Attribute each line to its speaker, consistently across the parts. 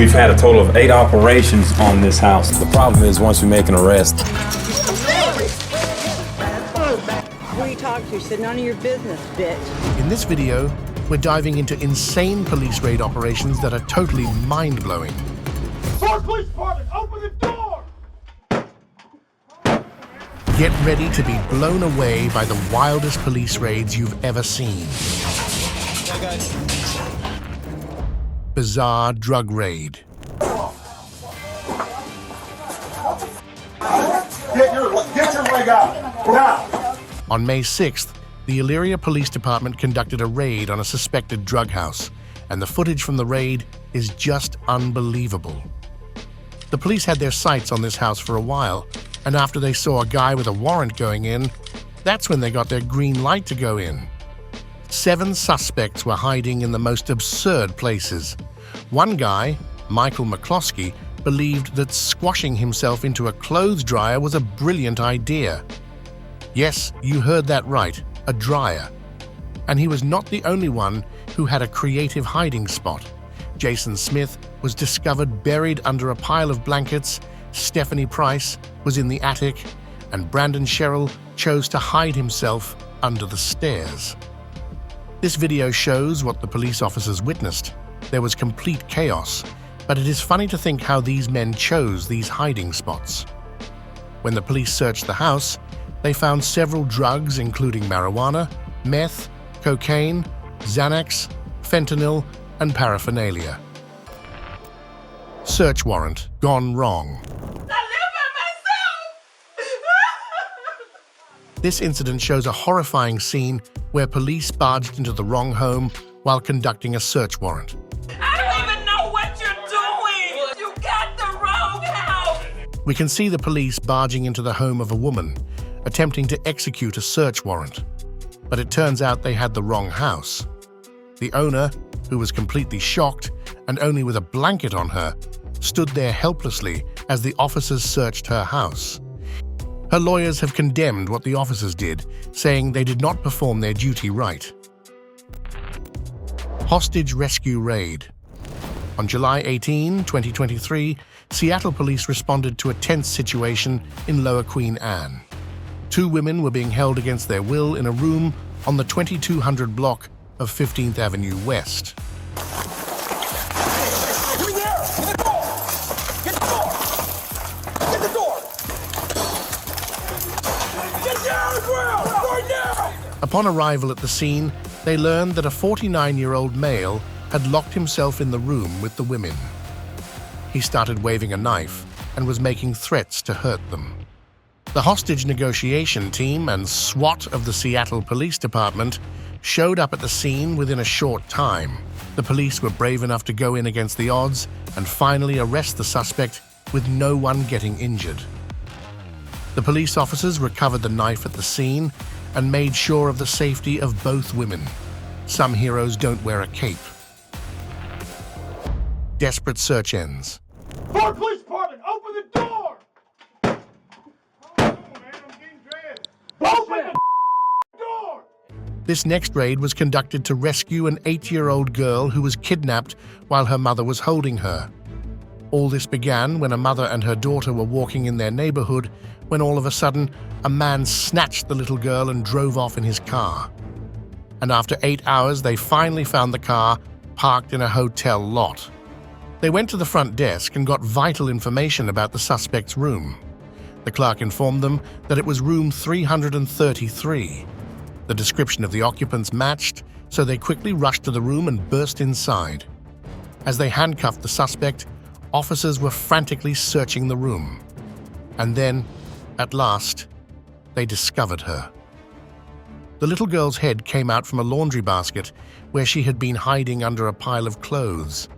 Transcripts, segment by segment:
Speaker 1: We've had a total of 8 operations on this house. The problem is once we make an arrest.
Speaker 2: Who are you talking to? Said none of your business, bitch.
Speaker 3: In this video, we're diving into insane police raid operations that are totally mind-blowing.
Speaker 4: Police department, open the door!
Speaker 3: Get ready to be blown away by the wildest police raids you've ever seen. Bizarre drug raid.
Speaker 4: Get your leg out, now!
Speaker 3: On May 6th, the Elyria Police Department conducted a raid on a suspected drug house, and the footage from the raid is just unbelievable. The police had their sights on this house for a while, and after they saw a guy with a warrant going in, that's when they got their green light to go in. 7 suspects were hiding in the most absurd places. One guy, Michael McCloskey, believed that squashing himself into a clothes dryer was a brilliant idea. Yes, you heard that right, a dryer. And he was not the only one who had a creative hiding spot. Jason Smith was discovered buried under a pile of blankets, Stephanie Price was in the attic, and Brandon Sherrill chose to hide himself under the stairs. This video shows what the police officers witnessed. There was complete chaos, but it is funny to think how these men chose these hiding spots. When the police searched the house, they found several drugs including marijuana, meth, cocaine, Xanax, fentanyl, and paraphernalia. Search warrant gone wrong. This incident shows a horrifying scene where police barged into the wrong home while conducting a search warrant.
Speaker 5: I don't even know what you're doing! You got the wrong house!
Speaker 3: We can see the police barging into the home of a woman, attempting to execute a search warrant. But it turns out they had the wrong house. The owner, who was completely shocked and only with a blanket on her, stood there helplessly as the officers searched her house. Her lawyers have condemned what the officers did, saying they did not perform their duty right. Hostage rescue raid. On July 18, 2023, Seattle police responded to a tense situation in Lower Queen Anne. 2 women were being held against their will in a room on the 2200 block of 15th Avenue West. Upon arrival at the scene, they learned that a 49-year-old male had locked himself in the room with the women. He started waving a knife and was making threats to hurt them. The hostage negotiation team and SWAT of the Seattle Police Department showed up at the scene within a short time. The police were brave enough to go in against the odds and finally arrest the suspect with no one getting injured. The police officers recovered the knife at the scene and made sure of the safety of both women. Some heroes don't wear a cape. Desperate search ends.
Speaker 4: Police department, open the door! Open the door!
Speaker 3: This next raid was conducted to rescue an 8-year-old girl who was kidnapped while her mother was holding her. All this began when a mother and her daughter were walking in their neighborhood when all of a sudden, a man snatched the little girl and drove off in his car. And after 8 hours, they finally found the car parked in a hotel lot. They went to the front desk and got vital information about the suspect's room. The clerk informed them that it was room 333. The description of the occupants matched, so they quickly rushed to the room and burst inside. As they handcuffed the suspect, officers were frantically searching the room. And then, at last, they discovered her. The little girl's head came out from a laundry basket where she had been hiding under a pile of clothes.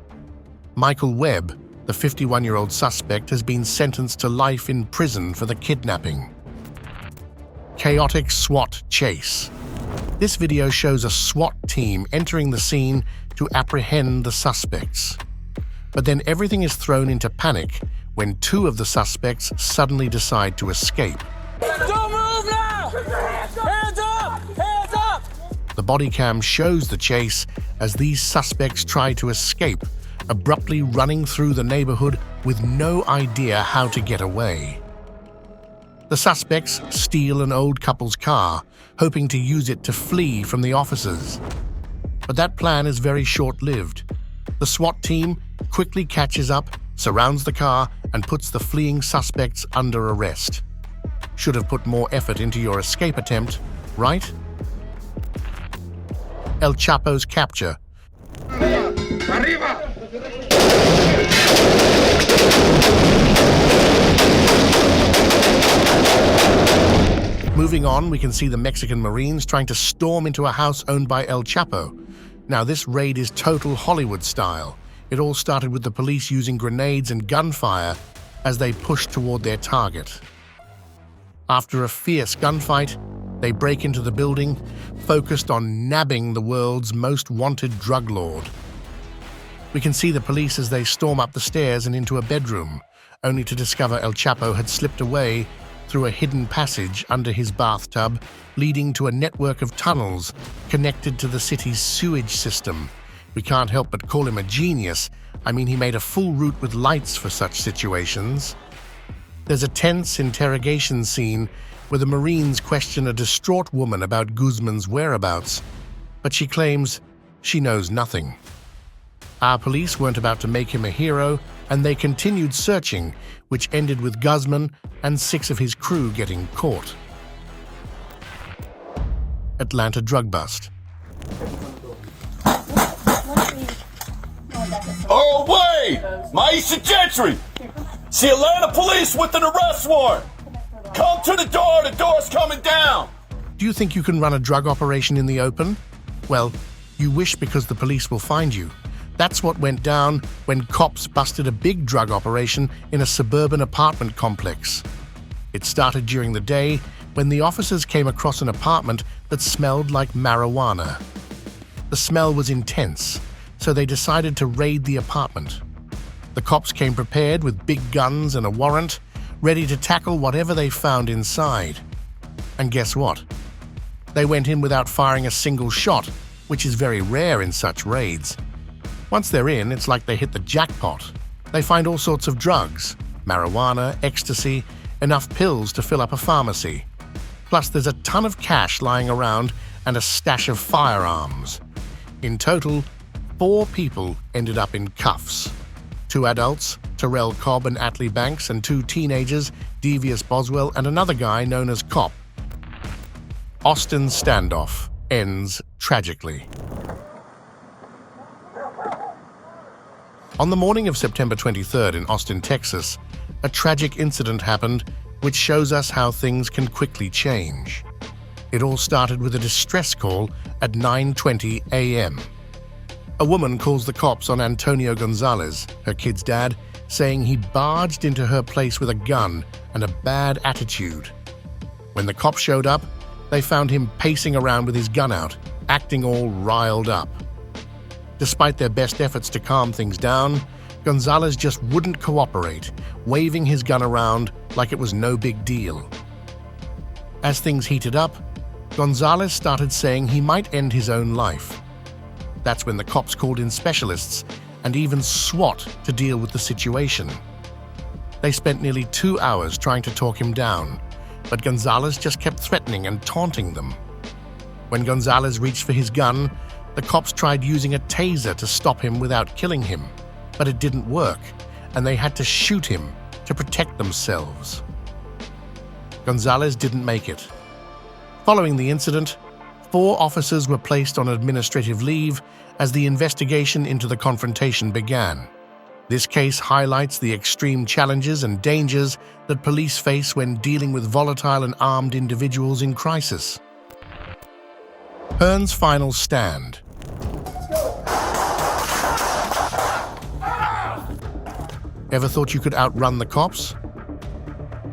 Speaker 3: Michael Webb, the 51-year-old suspect, has been sentenced to life in prison for the kidnapping. Chaotic SWAT chase. This video shows a SWAT team entering the scene to apprehend the suspects. But then everything is thrown into panic when 2 of the suspects suddenly decide to escape.
Speaker 5: Don't move now! Hands up! Hands up!
Speaker 3: The body cam shows the chase as these suspects try to escape, abruptly running through the neighborhood with no idea how to get away. The suspects steal an old couple's car, hoping to use it to flee from the officers. But that plan is very short-lived. The SWAT team quickly catches up, surrounds the car, and puts the fleeing suspects under arrest. Should have put more effort into your escape attempt, right? El Chapo's capture. Moving on, we can see the Mexican Marines trying to storm into a house owned by El Chapo. Now, this raid is total Hollywood style. It all started with the police using grenades and gunfire as they pushed toward their target. After a fierce gunfight, they break into the building, focused on nabbing the world's most wanted drug lord. We can see the police as they storm up the stairs and into a bedroom, only to discover El Chapo had slipped away through a hidden passage under his bathtub, leading to a network of tunnels connected to the city's sewage system. We can't help but call him a genius. I mean, he made a full route with lights for such situations. There's a tense interrogation scene where the Marines question a distraught woman about Guzman's whereabouts, but she claims she knows nothing. Our police weren't about to make him a hero, and they continued searching, which ended with Guzman and 6 of his crew getting caught. Atlanta drug bust.
Speaker 6: Oh, wait! Maisha Gentry! See Atlanta police with an arrest warrant! Come to the door's coming down!
Speaker 3: Do you think you can run a drug operation in the open? Well, you wish, because the police will find you. That's what went down when cops busted a big drug operation in a suburban apartment complex. It started during the day when the officers came across an apartment that smelled like marijuana. The smell was intense, so they decided to raid the apartment. The cops came prepared with big guns and a warrant, ready to tackle whatever they found inside. And guess what? They went in without firing a single shot, which is very rare in such raids. Once they're in, it's like they hit the jackpot. They find all sorts of drugs, marijuana, ecstasy, enough pills to fill up a pharmacy. Plus, there's a ton of cash lying around and a stash of firearms. In total, 4 people ended up in cuffs. 2 adults, Terrell Cobb and Atlee Banks, and 2 teenagers, Devious Boswell and another guy known as Cop. Austin's standoff ends tragically. On the morning of September 23rd in Austin, Texas, a tragic incident happened which shows us how things can quickly change. It all started with a distress call at 9:20 a.m. A woman calls the cops on Antonio Gonzalez, her kid's dad, saying he barged into her place with a gun and a bad attitude. When the cops showed up, they found him pacing around with his gun out, acting all riled up. Despite their best efforts to calm things down, Gonzalez just wouldn't cooperate, waving his gun around like it was no big deal. As things heated up, Gonzalez started saying he might end his own life. That's when the cops called in specialists and even SWAT to deal with the situation. They spent nearly 2 hours trying to talk him down, but Gonzalez just kept threatening and taunting them. When Gonzalez reached for his gun, the cops tried using a taser to stop him without killing him, but it didn't work, and they had to shoot him to protect themselves. Gonzalez didn't make it. Following the incident, 4 officers were placed on administrative leave as the investigation into the confrontation began. This case highlights the extreme challenges and dangers that police face when dealing with volatile and armed individuals in crisis. Hearn's final stand. Ever thought you could outrun the cops?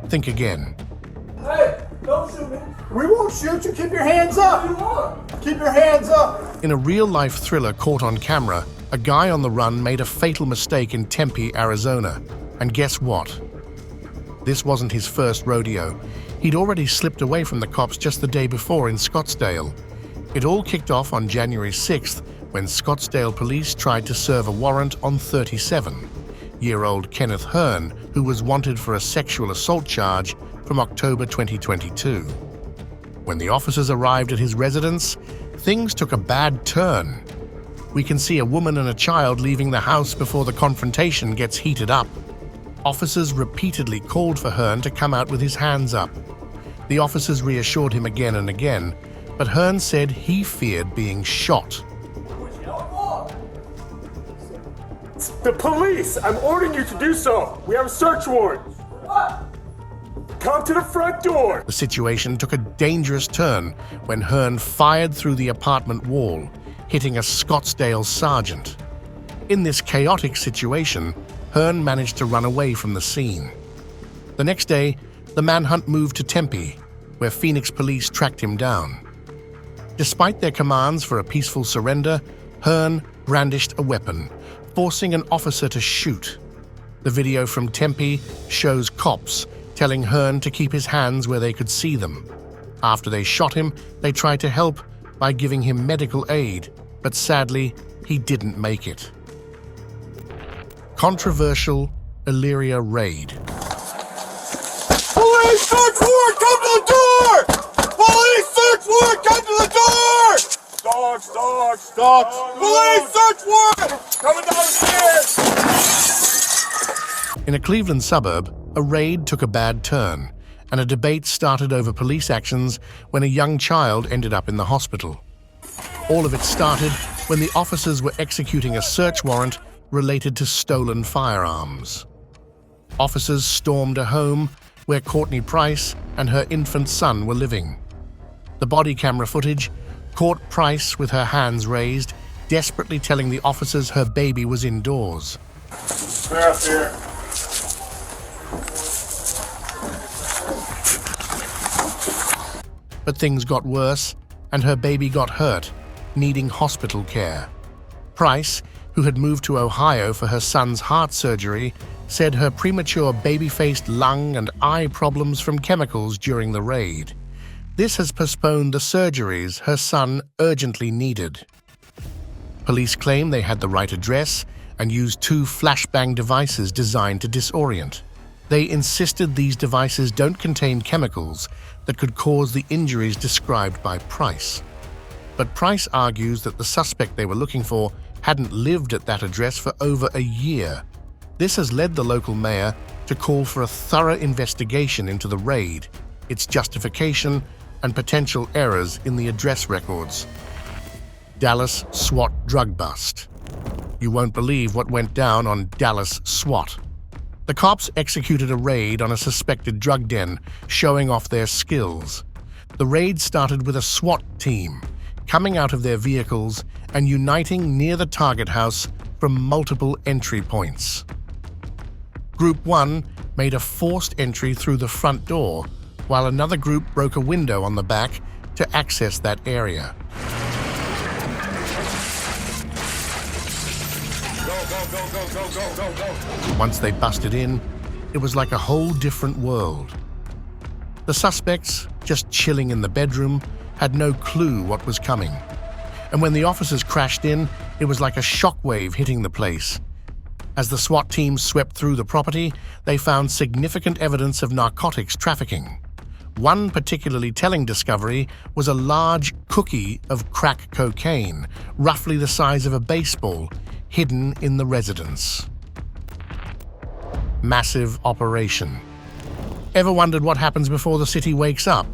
Speaker 3: Think again.
Speaker 4: Hey, don't shoot me. We won't shoot you. Keep your hands up. Keep your hands up.
Speaker 3: In a real-life thriller caught on camera, a guy on the run made a fatal mistake in Tempe, Arizona. And guess what? This wasn't his first rodeo. He'd already slipped away from the cops just the day before in Scottsdale. It all kicked off on January 6th when Scottsdale police tried to serve a warrant on 37-year-old Kenneth Hearn, who was wanted for a sexual assault charge from October 2022. When the officers arrived at his residence, things took a bad turn. We can see a woman and a child leaving the house before the confrontation gets heated up. Officers repeatedly called for Hearn to come out with his hands up. The officers reassured him again and again, but Hearn said he feared being shot.
Speaker 4: The police! I'm ordering you to do so! We have a search warrant! Come to the front door!
Speaker 3: The situation took a dangerous turn when Hearn fired through the apartment wall, hitting a Scottsdale sergeant. In this chaotic situation, Hearn managed to run away from the scene. The next day, the manhunt moved to Tempe, where Phoenix police tracked him down. Despite their commands for a peaceful surrender, Hearn brandished a weapon, forcing an officer to shoot. The video from Tempe shows cops telling Hearn to keep his hands where they could see them. After they shot him, they tried to help by giving him medical aid, but sadly, he didn't make it. Controversial Elyria raid.
Speaker 6: Police search warrant, come to the door! Police search warrant, come to the door!
Speaker 4: Dogs!
Speaker 6: Police search warrant! Coming downstairs!
Speaker 3: In a Cleveland suburb, a raid took a bad turn, and a debate started over police actions when a young child ended up in the hospital. All of it started when the officers were executing a search warrant related to stolen firearms. Officers stormed a home where Courtney Price and her infant son were living. The body camera footage caught Price with her hands raised, desperately telling the officers her baby was indoors.
Speaker 4: Clear up here.
Speaker 3: But things got worse, and her baby got hurt, needing hospital care. Price, who had moved to Ohio for her son's heart surgery, said her premature baby-faced lung and eye problems from chemicals during the raid. This has postponed the surgeries her son urgently needed. Police claim they had the right address and used 2 flashbang devices designed to disorient. They insisted these devices don't contain chemicals that could cause the injuries described by Price. But Price argues that the suspect they were looking for hadn't lived at that address for over a year. This has led the local mayor to call for a thorough investigation into the raid, its justification, and potential errors in the address records. Dallas SWAT drug bust. You won't believe what went down on Dallas SWAT. The cops executed a raid on a suspected drug den, showing off their skills. The raid started with a SWAT team coming out of their vehicles and uniting near the target house from multiple entry points. Group 1 made a forced entry through the front door, while another group broke a window on the back to access that area. Once they busted in, it was like a whole different world. The suspects, just chilling in the bedroom, had no clue what was coming. And when the officers crashed in, it was like a shockwave hitting the place. As the SWAT team swept through the property, they found significant evidence of narcotics trafficking. One particularly telling discovery was a large cookie of crack cocaine, roughly the size of a baseball, hidden in the residence. Massive operation. Ever wondered what happens before the city wakes up?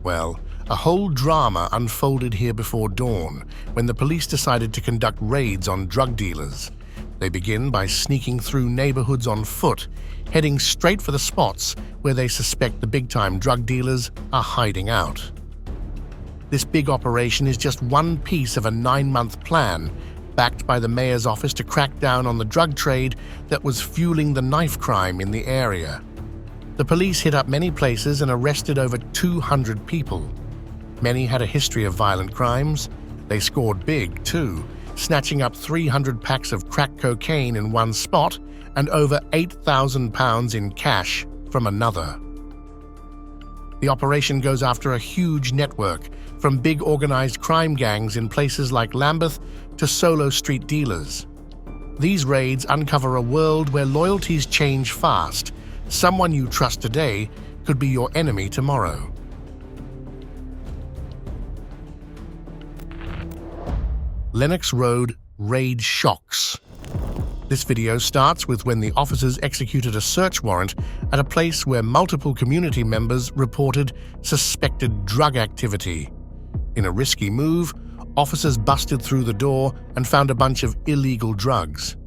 Speaker 3: Well, a whole drama unfolded here before dawn when the police decided to conduct raids on drug dealers. They begin by sneaking through neighborhoods on foot, heading straight for the spots where they suspect the big-time drug dealers are hiding out. This big operation is just one piece of a 9-month plan backed by the mayor's office to crack down on the drug trade that was fueling the knife crime in the area. The police hit up many places and arrested over 200 people. Many had a history of violent crimes. They scored big, too, snatching up 300 packs of crack cocaine in one spot and over 8,000 pounds in cash from another. The operation goes after a huge network from big organized crime gangs in places like Lambeth to solo street dealers. These raids uncover a world where loyalties change fast. Someone you trust today could be your enemy tomorrow. Lennox Road raid shocks. This video starts with when the officers executed a search warrant at a place where multiple community members reported suspected drug activity. In a risky move, officers busted through the door and found a bunch of illegal drugs.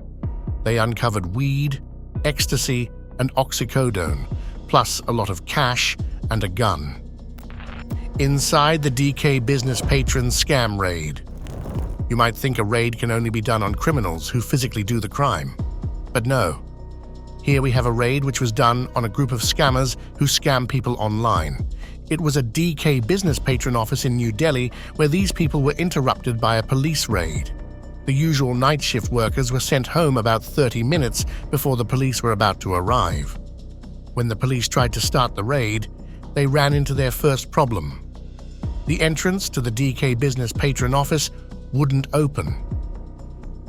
Speaker 3: They uncovered weed, ecstasy, and oxycodone, plus a lot of cash and a gun. Inside the DK business patron scam raid. You might think a raid can only be done on criminals who physically do the crime. But no. Here we have a raid which was done on a group of scammers who scam people online. It was a DK business patron office in New Delhi where these people were interrupted by a police raid. The usual night shift workers were sent home about 30 minutes before the police were about to arrive. When the police tried to start the raid, they ran into their first problem. The entrance to the DK business patron office wouldn't open.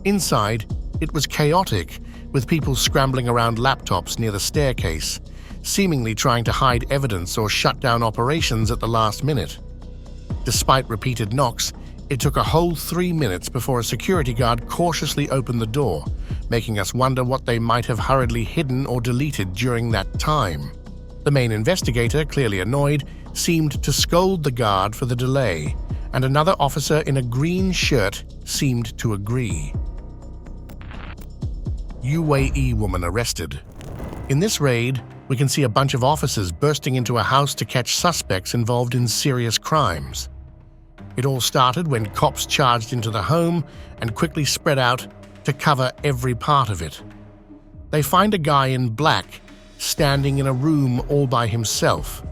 Speaker 3: Inside, it was chaotic, with people scrambling around laptops near the staircase, seemingly trying to hide evidence or shut down operations at the last minute. Despite repeated knocks, it took a whole 3 minutes before a security guard cautiously opened the door, making us wonder what they might have hurriedly hidden or deleted during that time. The main investigator, clearly annoyed, seemed to scold the guard for the delay, and another officer in a green shirt seemed to agree. UAE woman arrested. In this raid, we can see a bunch of officers bursting into a house to catch suspects involved in serious crimes. It all started when cops charged into the home and quickly spread out to cover every part of it. They find a guy in black standing in a room all by himself.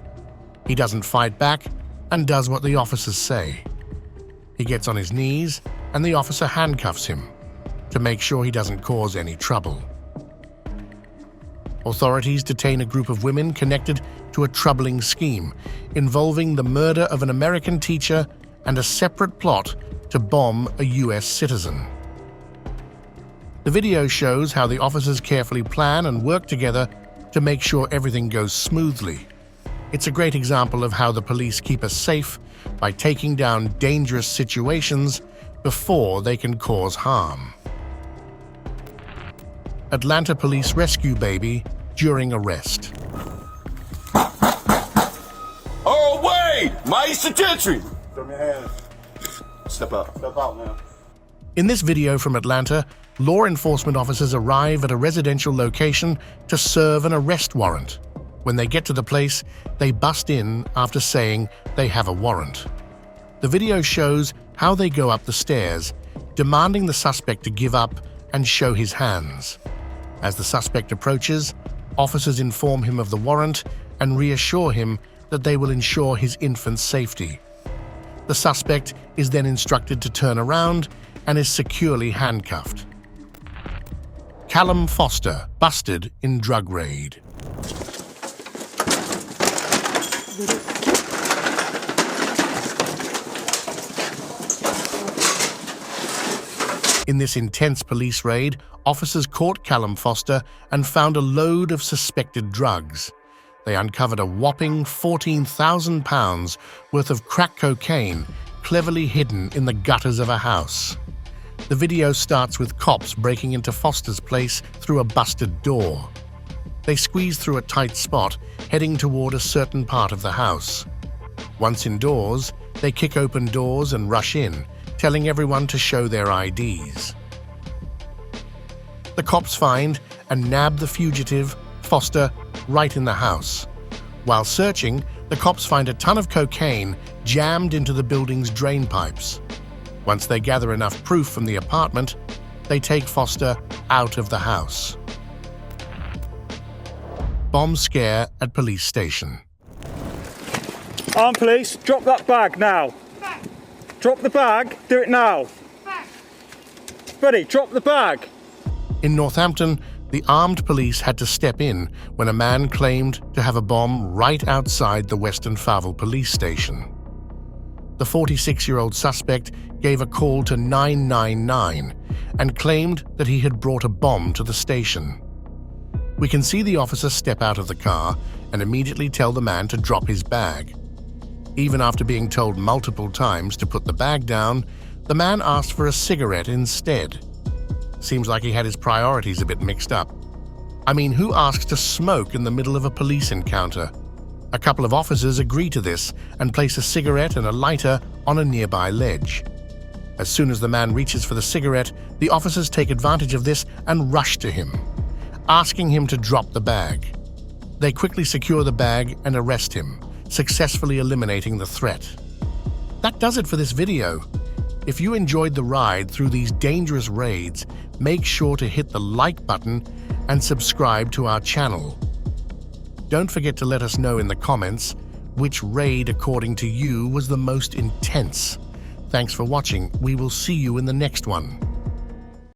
Speaker 3: He doesn't fight back and does what the officers say. He gets on his knees and the officer handcuffs him to make sure he doesn't cause any trouble. Authorities detain a group of women connected to a troubling scheme involving the murder of an American teacher and a separate plot to bomb a US citizen. The video shows how the officers carefully plan and work together to make sure everything goes smoothly. It's a great example of how the police keep us safe by taking down dangerous situations before they can cause harm. Atlanta police rescue baby during arrest.
Speaker 6: Oh, wait! Mais gentry!
Speaker 4: From your hands.
Speaker 6: Step up.
Speaker 4: Step out, man.
Speaker 3: In this video from Atlanta, law enforcement officers arrive at a residential location to serve an arrest warrant. When they get to the place, they bust in after saying they have a warrant. The video shows how they go up the stairs, demanding the suspect to give up and show his hands. As the suspect approaches, officers inform him of the warrant and reassure him that they will ensure his infant's safety. The suspect is then instructed to turn around and is securely handcuffed. Callum Foster busted in drug raid. In this intense police raid, officers caught Callum Foster and found a load of suspected drugs. They uncovered a whopping £14,000 worth of crack cocaine cleverly hidden in the gutters of a house. The video starts with cops breaking into Foster's place through a busted door. They squeeze through a tight spot, heading toward a certain part of the house. Once indoors, they kick open doors and rush in, telling everyone to show their IDs. The cops find and nab the fugitive, Foster, right in the house. While searching, the cops find a ton of cocaine jammed into the building's drain pipes. Once they gather enough proof from the apartment, they take Foster out of the house. Bomb scare at police station.
Speaker 4: Armed police, drop that bag now. Drop the bag, do it now. Buddy, drop the bag.
Speaker 3: In Northampton, the armed police had to step in when a man claimed to have a bomb right outside the Western Favell police station. The 46-year-old suspect gave a call to 999 and claimed that he had brought a bomb to the station. We can see the officer step out of the car and immediately tell the man to drop his bag. Even after being told multiple times to put the bag down, the man asked for a cigarette instead. Seems like he had his priorities a bit mixed up. I mean, who asks to smoke in the middle of a police encounter? A couple of officers agree to this and place a cigarette and a lighter on a nearby ledge. As soon as the man reaches for the cigarette, the officers take advantage of this and rush to him, asking him to drop the bag. They quickly secure the bag and arrest him, successfully eliminating the threat. That does it for this video. If you enjoyed the ride through these dangerous raids, make sure to hit the like button and subscribe to our channel. Don't forget to let us know in the comments which raid, according to you, was the most intense. Thanks for watching. We will see you in the next one.